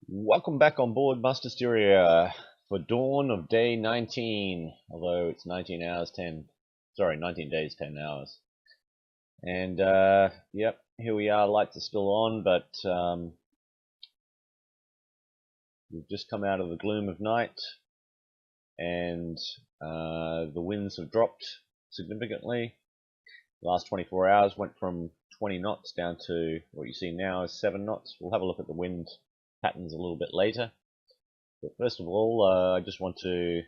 Welcome back on board Master Styria for dawn of day 19, although it's 19 hours 10, sorry, 19 days 10 hours. And yep, here we are, lights are still on, but we've just come out of the gloom of night, and the winds have dropped significantly. The last 24 hours went from 20 knots down to what you see now is 7 knots. We'll have a look at the wind patterns a little bit later. But first of all, I just want to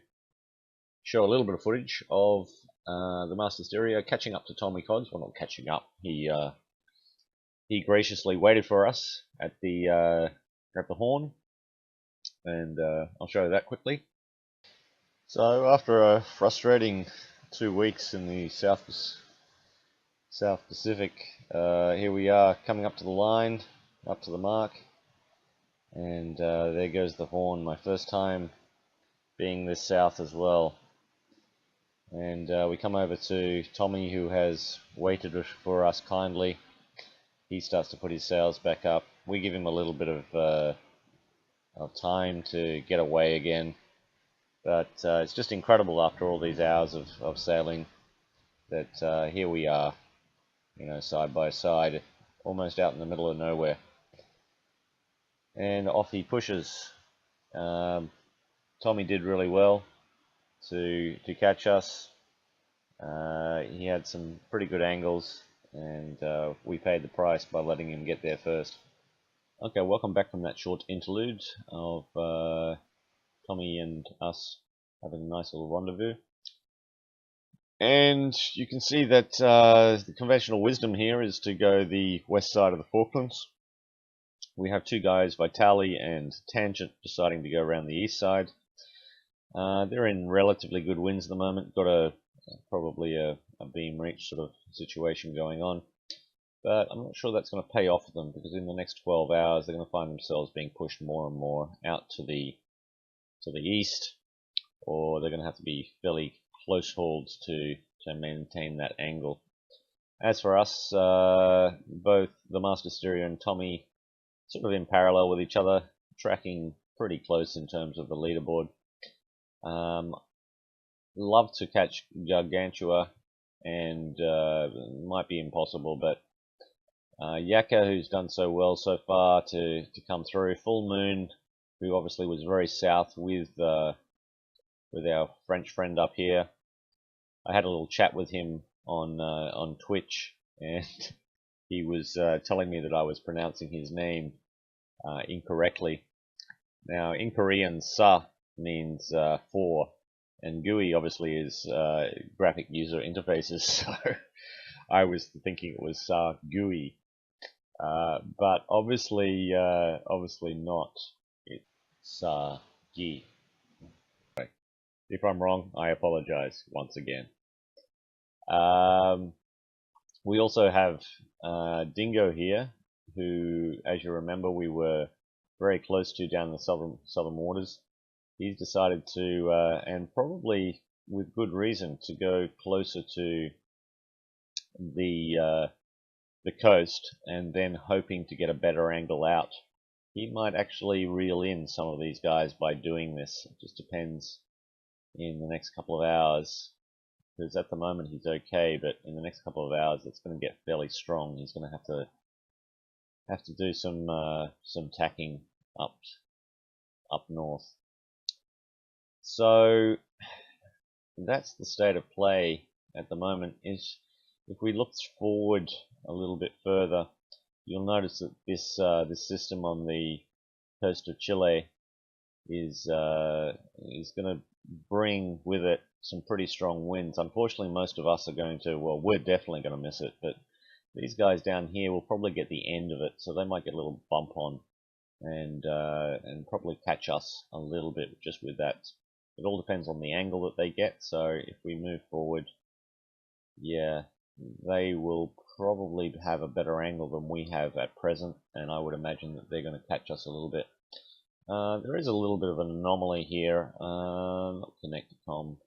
show a little bit of footage of the Master Stereo catching up to Tommy Cods. Well, not catching up. He graciously waited for us at the horn, and I'll show you that quickly. So after a frustrating 2 weeks in the South Pacific, here we are coming up to the line, up to the mark. And there goes the horn, my first time being this south as well. And we come over to Tommy, who has waited for us kindly. He starts to put his sails back up. We give him a little bit of time to get away again. But it's just incredible after all these hours of sailing that here we are, you know, side by side, almost out in the middle of nowhere. And off he pushes. Tommy did really well to catch us. He had some pretty good angles, and we paid the price by letting him get there first. Okay, welcome back from that short interlude of Tommy and us having a nice little rendezvous. And you can see that the conventional wisdom here is to go the west side of the Falklands. We have two guys, Vitali and Tangent, deciding to go around the east side. They're in relatively good winds at the moment. Got probably a beam reach sort of situation going on, but I'm not sure that's going to pay off for them, because in the next 12 hours they're going to find themselves being pushed more and more out to the east, or they're going to have to be fairly close hauled to maintain that angle. As for us, both the Master Stereo and Tommy sort of in parallel with each other, tracking pretty close in terms of the leaderboard. Love to catch Gargantua, and might be impossible, but Yaka, who's done so well so far to come through. Full Moon, who obviously was very south with our French friend up here. I had a little chat with him on Twitch, and he was telling me that I was pronouncing his name incorrectly. Now, in Korean, sa means for, and GUI obviously is graphic user interfaces, so I was thinking it was sa GUI, but obviously not. It's sa gi. If I'm wrong, I apologize once again. We also have Dingo here, who, as you remember, we were very close to down the southern waters. He's decided to, and probably with good reason, to go closer to the coast, and then hoping to get a better angle out. He might actually reel in some of these guys by doing this. It just depends in the next couple of hours, because at the moment he's okay, but in the next couple of hours it's going to get fairly strong. He's going to have to do some tacking up north. So that's the state of play at the moment. Is if we look forward a little bit further, you'll notice that this system on the coast of Chile is going to bring with it some pretty strong winds. Unfortunately, most of us are going to, well, we're definitely going to miss it, but these guys down here will probably get the end of it, so they might get a little bump on, and probably catch us a little bit just with that. It all depends on the angle that they get, so if we move forward, yeah, they will probably have a better angle than we have at present, and I would imagine that they're going to catch us a little bit. There is a little bit of an anomaly here. Not connected com.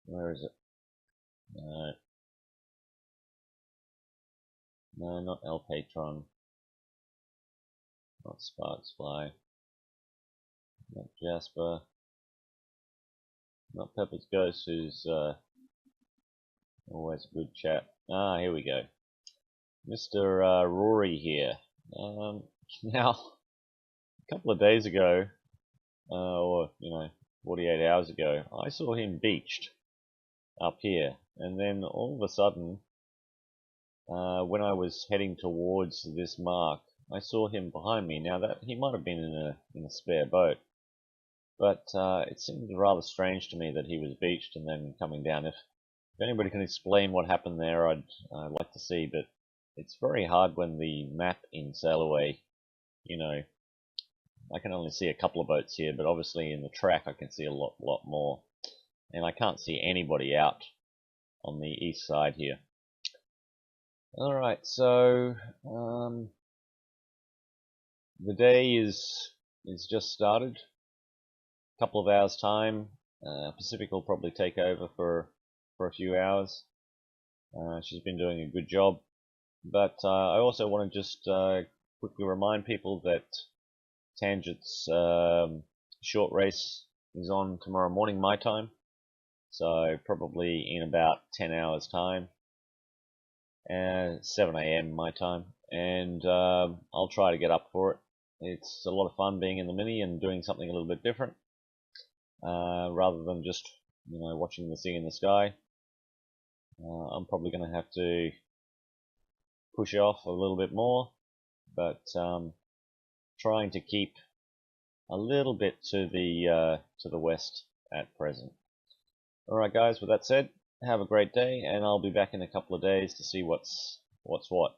Where is it? No, not El Patron. Not Sparks Fly. Not Jasper. Not Pepper's Ghost, who's always a good chat. Ah, here we go. Mr. Rory here. Now, a couple of days ago, or 48 hours ago, I saw him beached up here, and then all of a sudden, when I was heading towards this mark, I saw him behind me. Now that he might have been in a spare boat, but it seemed rather strange to me that he was beached and then coming down. If anybody can explain what happened there, I'd like to see. But it's very hard when the map in Sailaway, I can only see a couple of boats here, but obviously in the track I can see a lot more, and I can't see anybody out on the east side here. All right, so the day is just started. A couple of hours time. Pacific will probably take over for a few hours. She's been doing a good job, but I also want to just quickly remind people that Tangent's short race is on tomorrow morning my time, so probably in about 10 hours time, 7 a.m. my time, and I'll try to get up for it. It's a lot of fun being in the Mini and doing something a little bit different, rather than just watching the sea in the sky. I'm probably going to have to push off a little bit more, but trying to keep a little bit to the west at present. Alright guys, with that said, have a great day, and I'll be back in a couple of days to see what's what.